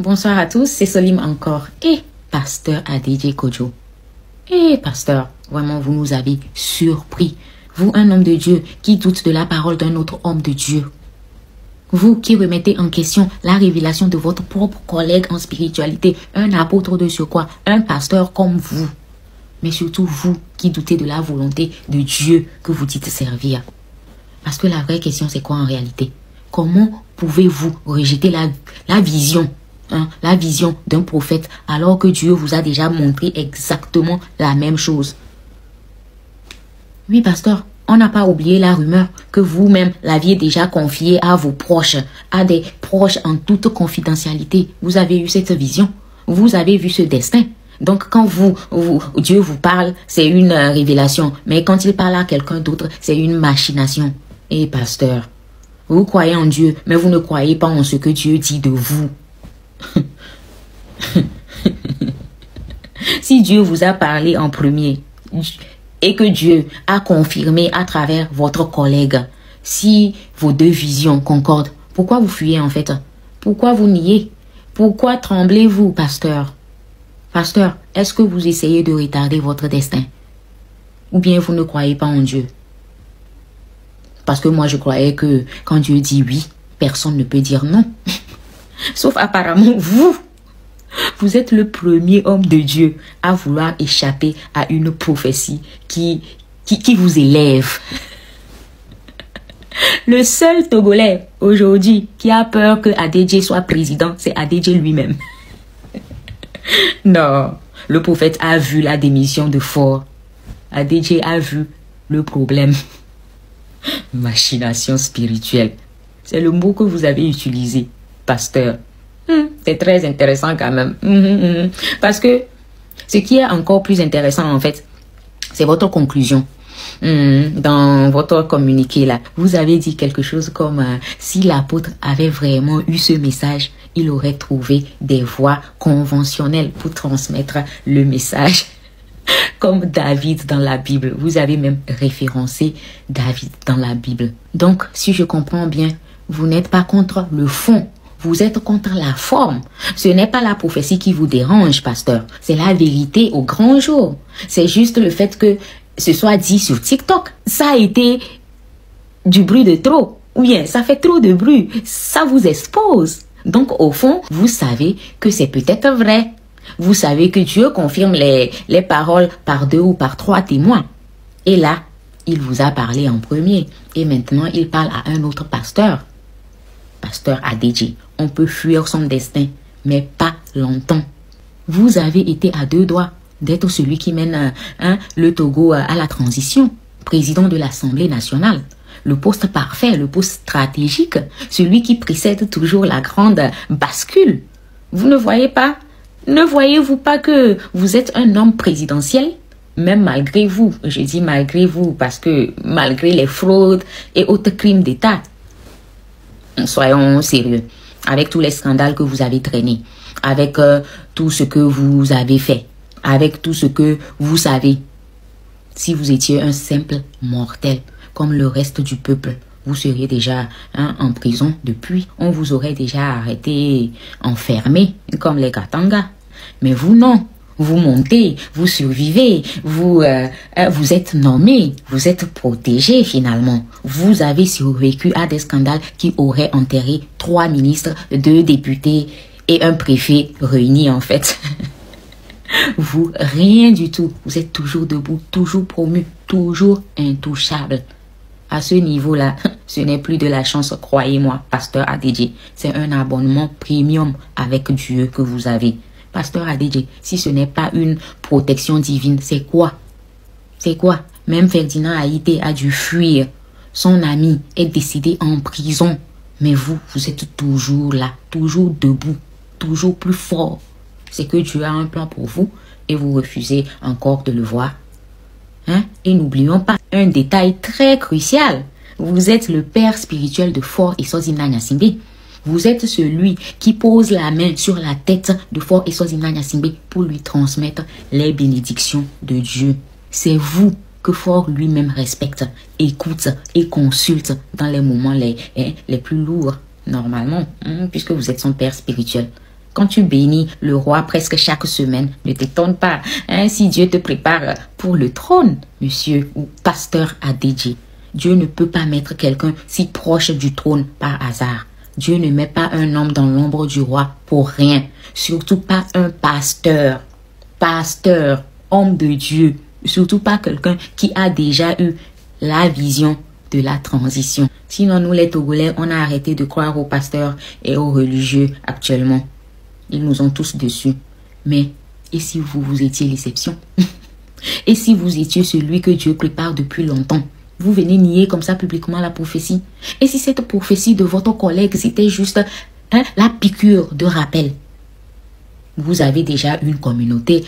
Bonsoir à tous, c'est Solim encore et Pasteur ADJ Kojo. Pasteur, vraiment vous nous avez surpris. Vous, un homme de Dieu qui doute de la parole d'un autre homme de Dieu. Vous qui remettez en question la révélation de votre propre collègue en spiritualité, un apôtre de surcroît, un pasteur comme vous. Mais surtout vous qui doutez de la volonté de Dieu que vous dites servir. Parce que la vraie question c'est quoi en réalité? Comment pouvez-vous rejeter la vision la vision d'un prophète alors que Dieu vous a déjà montré exactement la même chose? Oui, pasteur, on n'a pas oublié la rumeur que vous-même l'aviez déjà confiée à vos proches, à des proches en toute confidentialité. Vous avez eu cette vision, vous avez vu ce destin. Donc quand Dieu vous parle, c'est une révélation. Mais quand il parle à quelqu'un d'autre, c'est une machination. Pasteur, vous croyez en Dieu, mais vous ne croyez pas en ce que Dieu dit de vous. Si Dieu vous a parlé en premier et que Dieu a confirmé à travers votre collègue, si vos deux visions concordent, pourquoi vous fuyez en fait? Pourquoi vous niez? Pourquoi tremblez-vous, pasteur? Pasteur, est-ce que vous essayez de retarder votre destin? Ou bien vous ne croyez pas en Dieu? Parce que moi je croyais que quand Dieu dit oui, personne ne peut dire non. Sauf apparemment vous êtes le premier homme de Dieu à vouloir échapper à une prophétie qui vous élève. Le seul Togolais aujourd'hui qui a peur que ADJ soit président, c'est ADJ lui-même. Non, le prophète a vu la démission de Faure. ADJ a vu le problème. Machination spirituelle. C'est le mot que vous avez utilisé, pasteur. C'est très intéressant quand même. Parce que ce qui est encore plus intéressant en fait, c'est votre conclusion. Dans votre communiqué là, vous avez dit quelque chose comme si l'apôtre avait vraiment eu ce message, il aurait trouvé des voies conventionnelles pour transmettre le message. Comme David dans la Bible. Vous avez même référencé David dans la Bible. Donc, si je comprends bien, vous n'êtes pas contre le fond. Vous êtes contre la forme. Ce n'est pas la prophétie qui vous dérange, pasteur. C'est la vérité au grand jour. C'est juste le fait que ce soit dit sur TikTok. Ça a été du bruit de trop. Ou bien, ça fait trop de bruit. Ça vous expose. Donc, au fond, vous savez que c'est peut-être vrai. Vous savez que Dieu confirme les paroles par 2 ou par 3 témoins. Et là, il vous a parlé en premier. Et maintenant, il parle à un autre pasteur. Pasteur ADJ. On peut fuir son destin, mais pas longtemps. Vous avez été à 2 doigts d'être celui qui mène le Togo à la transition. Président de l'Assemblée nationale. Le poste parfait, le poste stratégique. Celui qui précède toujours la grande bascule. Vous ne voyez pas? Ne voyez-vous pas que vous êtes un homme présidentiel? Même malgré vous, je dis malgré vous parce que malgré les fraudes et autres crimes d'État, soyons sérieux, avec tous les scandales que vous avez traînés, avec tout ce que vous avez fait, avec tout ce que vous savez, si vous étiez un simple mortel comme le reste du peuple, vous seriez déjà en prison depuis. On vous aurait déjà arrêté, enfermé, comme les Katanga. Mais vous, non. Vous montez, vous survivez, vous êtes nommé, vous êtes protégé finalement. Vous avez survécu à des scandales qui auraient enterré 3 ministres, 2 députés et un préfet réunis en fait. Vous, rien du tout. Vous êtes toujours debout, toujours promu, toujours intouchable. À ce niveau-là, ce n'est plus de la chance, croyez-moi, pasteur ADJ. C'est un abonnement premium avec Dieu que vous avez. Pasteur ADJ, si ce n'est pas une protection divine, c'est quoi? C'est quoi? Même Ferdinand Haïté a dû fuir. Son ami est décédé en prison. Mais vous êtes toujours là, toujours debout, toujours plus fort. C'est que Dieu a un plan pour vous et vous refusez encore de le voir. Et n'oublions pas un détail très crucial. Vous êtes le père spirituel de Faure Essozi-Nna Gnassingbé. Vous êtes celui qui pose la main sur la tête de Faure Essozi-Nna Gnassingbé pour lui transmettre les bénédictions de Dieu. C'est vous que Faure lui-même respecte, écoute et consulte dans les moments les plus lourds, normalement, puisque vous êtes son père spirituel. Quand tu bénis le roi presque chaque semaine, ne t'étonne pas. Hein, si Dieu te prépare pour le trône, monsieur ou pasteur ADJ, Dieu ne peut pas mettre quelqu'un si proche du trône par hasard. Dieu ne met pas un homme dans l'ombre du roi pour rien. Surtout pas un pasteur. Pasteur, homme de Dieu. Surtout pas quelqu'un qui a déjà eu la vision de la transition. Sinon, nous les Togolais, on a arrêté de croire aux pasteurs et aux religieux actuellement. Ils nous ont tous dessus. Mais, et si vous étiez l'exception? Et si vous étiez celui que Dieu prépare depuis longtemps? Vous venez nier comme ça publiquement la prophétie. Et si cette prophétie de votre collègue, c'était juste la piqûre de rappel? Vous avez déjà une communauté,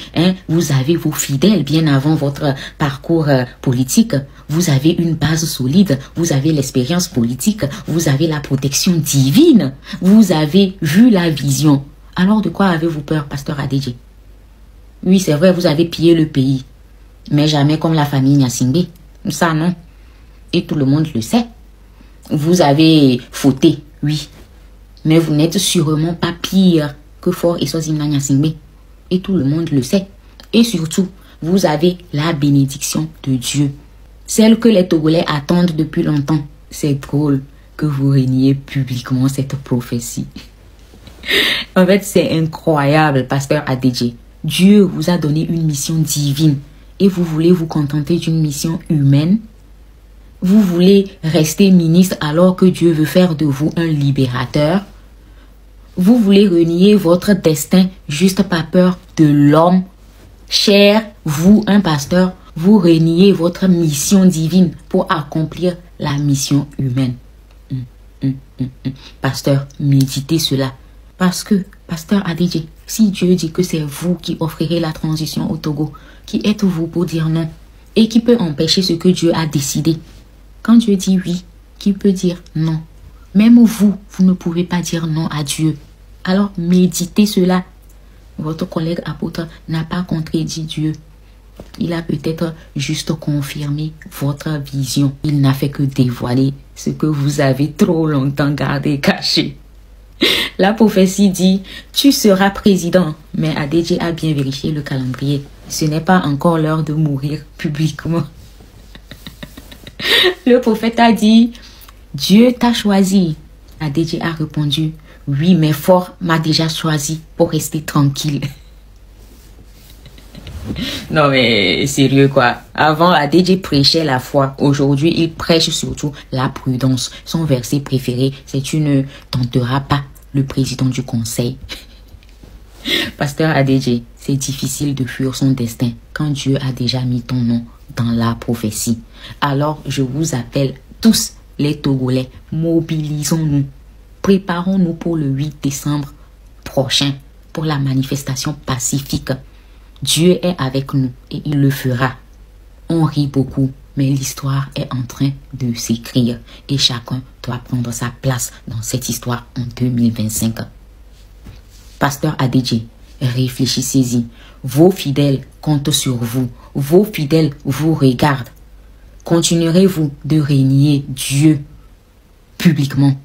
vous avez vos fidèles bien avant votre parcours politique. Vous avez une base solide, vous avez l'expérience politique, vous avez la protection divine, vous avez vu la vision. Alors de quoi avez-vous peur, pasteur ADJ? Oui, c'est vrai, vous avez pillé le pays, mais jamais comme la famille Nyasingbe. Ça, non. Et tout le monde le sait. Vous avez fauté, oui, mais vous n'êtes sûrement pas pire que Fort et Sozimna Nyasingbe. Et tout le monde le sait. Et surtout, vous avez la bénédiction de Dieu. Celle que les Togolais attendent depuis longtemps. C'est drôle que vous reniez publiquement cette prophétie. En fait, c'est incroyable, pasteur ADJ. Dieu vous a donné une mission divine et vous voulez vous contenter d'une mission humaine. Vous voulez rester ministre alors que Dieu veut faire de vous un libérateur. Vous voulez renier votre destin juste par peur de l'homme. Cher, vous, un pasteur, vous reniez votre mission divine pour accomplir la mission humaine. Pasteur, méditez cela. Parce que, pasteur ADJ, si Dieu dit que c'est vous qui offrirez la transition au Togo, qui êtes-vous pour dire non? Et qui peut empêcher ce que Dieu a décidé? Quand Dieu dit oui, qui peut dire non? Même vous, vous ne pouvez pas dire non à Dieu. Alors méditez cela. Votre collègue apôtre n'a pas contredit Dieu. Il a peut-être juste confirmé votre vision. Il n'a fait que dévoiler ce que vous avez trop longtemps gardé caché. La prophétie dit, tu seras président. Mais ADJ a bien vérifié le calendrier. Ce n'est pas encore l'heure de mourir publiquement. Le prophète a dit, Dieu t'a choisi. ADJ a répondu, oui, mais Fort m'a déjà choisi pour rester tranquille. Non mais sérieux quoi. Avant, ADJ prêchait la foi. Aujourd'hui, il prêche surtout la prudence. Son verset préféré, c'est tu ne tenteras pas le président du conseil. Pasteur ADJ, c'est difficile de fuir son destin quand Dieu a déjà mis ton nom dans la prophétie. Alors, je vous appelle tous les Togolais, mobilisons-nous. Préparons-nous pour le 8 décembre prochain, pour la manifestation pacifique. Dieu est avec nous et il le fera. On rit beaucoup, mais l'histoire est en train de s'écrire et chacun doit prendre sa place dans cette histoire en 2025. Pasteur ADJ, réfléchissez-y. Vos fidèles comptent sur vous. Vos fidèles vous regardent. Continuerez-vous de régner Dieu publiquement?